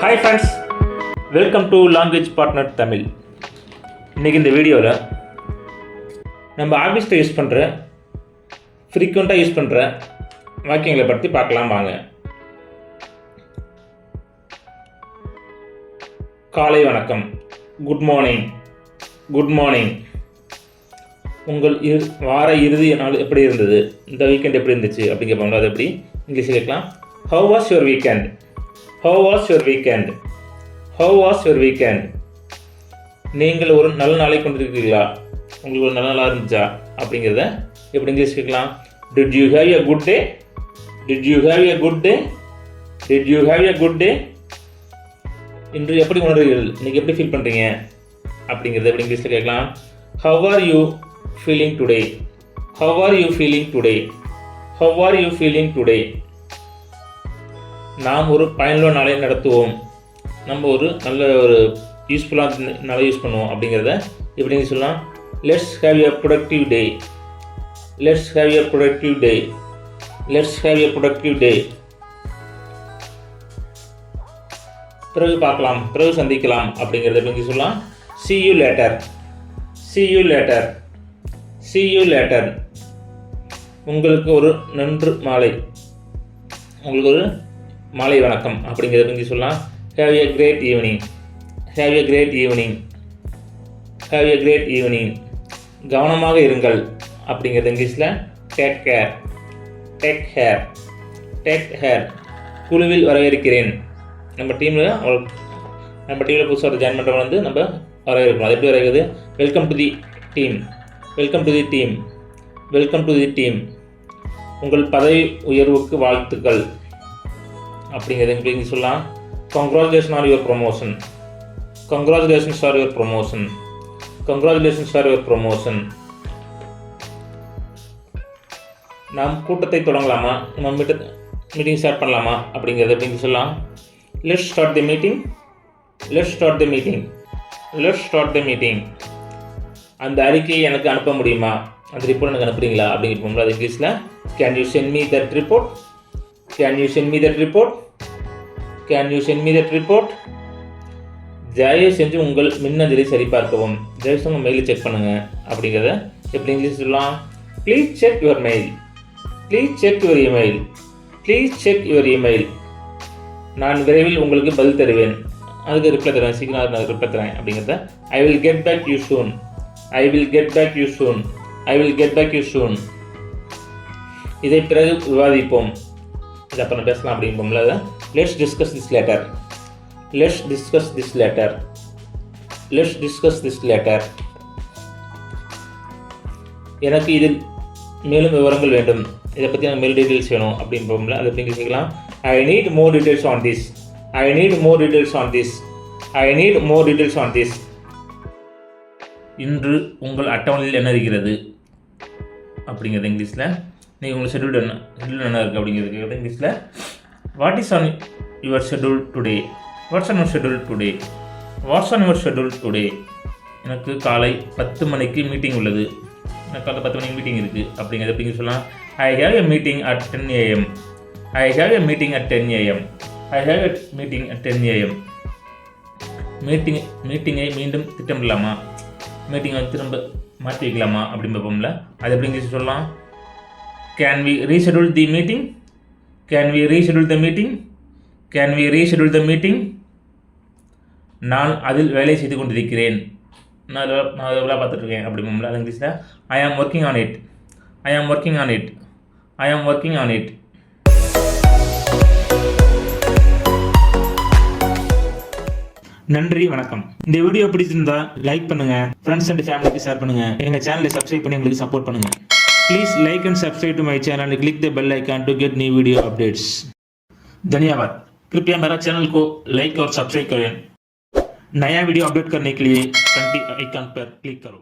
Hi friends, welcome to language partner Tamil. இன்றைக்கி இந்த வீடியோவில் நம்ம ஆஃபீஸில் யூஸ் பண்ணுற ஃப்ரீக்வெண்ட்டாக யூஸ் பண்ணுற வாக்கியங்களை பற்றி பார்க்கலாம் வாங்க. காலை வணக்கம், குட் மார்னிங். Good morning. உங்கள் வார இறுதி நாள் எப்படி இருந்தது, இந்த வீக்கெண்ட் எப்படி இருந்துச்சு அப்படி கேட்பாங்க. அது எப்படி இங்கிலீஷில் கேட்கலாம். How was your weekend? How was your weekend? How was your weekend? நீங்கள் ஒரு நல்ல நாளை கொண்டிருக்கிறீர்களா, உங்களுக்கு ஒரு நல்ல நாளாக இருந்துச்சா அப்படிங்கிறத எப்படி இங்கிலீஷ் கேட்கலாம். Did you have a good day? Did you have a good day? Did you have a good day? இன்று எப்படி உணர்கிறீர்கள், இன்னைக்கு எப்படி ஃபீல் பண்ணுறீங்க அப்படிங்கிறத எப்படி இங்கிலீஷில் கேட்கலாம். How are you feeling today? How are you feeling today? How are you feeling today? நாம் ஒரு பயனுள்ள நாளை நடத்துவோம், நம்ம ஒரு நல்ல ஒரு யூஸ்ஃபுல்லாக நாளை யூஸ் பண்ணுவோம் அப்படிங்கிறத எப்படி சொல்லலாம். Let's have a productive day. Let's have a productive day. Let's have a productive day. பிறகு பார்க்கலாம், பிறகு சந்திக்கலாம் அப்படிங்கிறத எப்படி சொல்லலாம். see you later. see you later. see you later. உங்களுக்கு ஒரு நன்று மாலை, உங்களுக்கு ஒரு மாலை வணக்கம் அப்படிங்கிறத இங்கே சொல்லலாம். Have a great evening. Have a great evening. Have a great evening. கவனமாக இருங்கள் அப்படிங்கிறது இங்கிலீஷில் take care. Take care. Take care. குழுவில் வரவேற்கிறேன். நம்ம டீமில் புதுசாக ஜாயின் பண்ணுறவங்க வந்து நம்ம வரவேற்கணும். அது எப்படி வரவேற்கிறது. Welcome to the team. Welcome to the team. Welcome to the team. உங்கள் பதவி உயர்வுக்கு வாழ்த்துக்கள் அப்படிங்கிறது எப்படி சொல்லலாம். Congratulation are your promotion. Congratulations are your promotion. Congratulations are your promotion. நாம் கூட்டத்தை தொடங்கலாமா, நம்ம மீட்டிங் ஸ்டார்ட் பண்ணலாமா அப்படிங்கிறது எப்படி சொல்லலாம். Let's start the meeting. Let's start the meeting. Let's start the meeting. அந்த அறிக்கையை எனக்கு அனுப்ப முடியுமா, அந்த ரிப்போர்ட் எனக்கு அனுப்புறீங்களா அப்படிங்கிறது அது இங்கிலீஷில் can you send me that report. Can you send me that report? Can you send me that report? தயவு செஞ்சு உங்கள் மின்னஞ்சலை சரிபார்க்கவும். தயவு செஞ்சு உங்கள் மெயிலை செக் பண்ணுங்கள் அப்படிங்கிறத எப்படி இங்கிலீஷ் சொல்லலாம். Please check your mail. Please check your email. Please check your email. நான் விரைவில் உங்களுக்கு பதில் தருவேன், அதுக்கு ரிப்ளை தருவேன், சீக்கிரம் நான் ரிப்ளை தரேன் அப்படிங்கிறத I will get back you soon. I will get back you soon. I will get back you soon. இதை பிறகு விவாதிப்போம், இதை அப்புறம் பேசலாம் அப்படிங்கும்போது let's discuss this later. Let's discuss this later. Let's discuss this later. எனக்கு இதில் மேலும் விவரங்கள் வேண்டும், இதை பற்றி எனக்கு மேலும் டீட்டெயில்ஸ் வேணும் அப்படிங்கும்போது அது எப்படி கேட்கலாம். I need more details on this. I need more details on this. I need more details on this. இன்று உங்கள் அட்டவணையில் என்ன இருக்கிறது அப்படிங்கிறது இங்கிலீஷில் நீங்கள் உங்கள் ஷெட்யூல் என்ன இருக்குது அப்படிங்கிறது கேட்குறது இங்கிலீஷில் what is on your schedule today. What's on your schedule today. What's on your schedule today. எனக்கு காலை 10 மணிக்கு மீட்டிங் உள்ளது. எனக்கு காலை 10 மணிக்கு மீட்டிங் இருக்குது அப்படிங்கிறது எப்படி சொல்லலாம். I have a meeting at 10 AM. I have a meeting at 10 AM. I have a meeting at 10 AM. மீட்டிங்கை மீண்டும் திட்டமிடலாமா, மீட்டிங்கை திரும்ப மாற்றி வைக்கலாமா அப்படின்னு பார்ப்போம்ல, அது எப்படி இங்கிலீஷ் சொல்லலாம். Can we reschedule the meeting? Can we reschedule the meeting? Can we reschedule the meeting? நான் அதில் வேலை செய்து கொண்டிருக்கிறேன். நான் எவ்வளோ பார்த்துட்ருக்கேன் அப்படிங்கும்போது அது இங்கிலீஷில் ஐ ஆம் ஒர்க்கிங் ஆன் இட். ஐ ஆம் ஒர்க்கிங் ஆன் இட். ஐ ஆம் ஒர்க்கிங் ஆன் இட். நன்றி, வணக்கம். இந்த வீடியோ பிடிச்சிருந்தா லைக் பண்ணுங்க, ஃப்ரெண்ட்ஸ் அண்ட் ஃபேமிலிக்கு ஷேர் பண்ணுங்க, எங்கள் சேனலை சப்ஸ்கிரைப் பண்ணி எங்களுக்கு சப்போர்ட் பண்ணுங்க. Please like and subscribe to my channel and click the bell icon to get new video updates. धन्यवाद. कृपया मेरा चैनल को लाइक और सब्सक्राइब करें. नया वीडियो अपडेट करने के लिए घंटी आइकन पर क्लिक करो.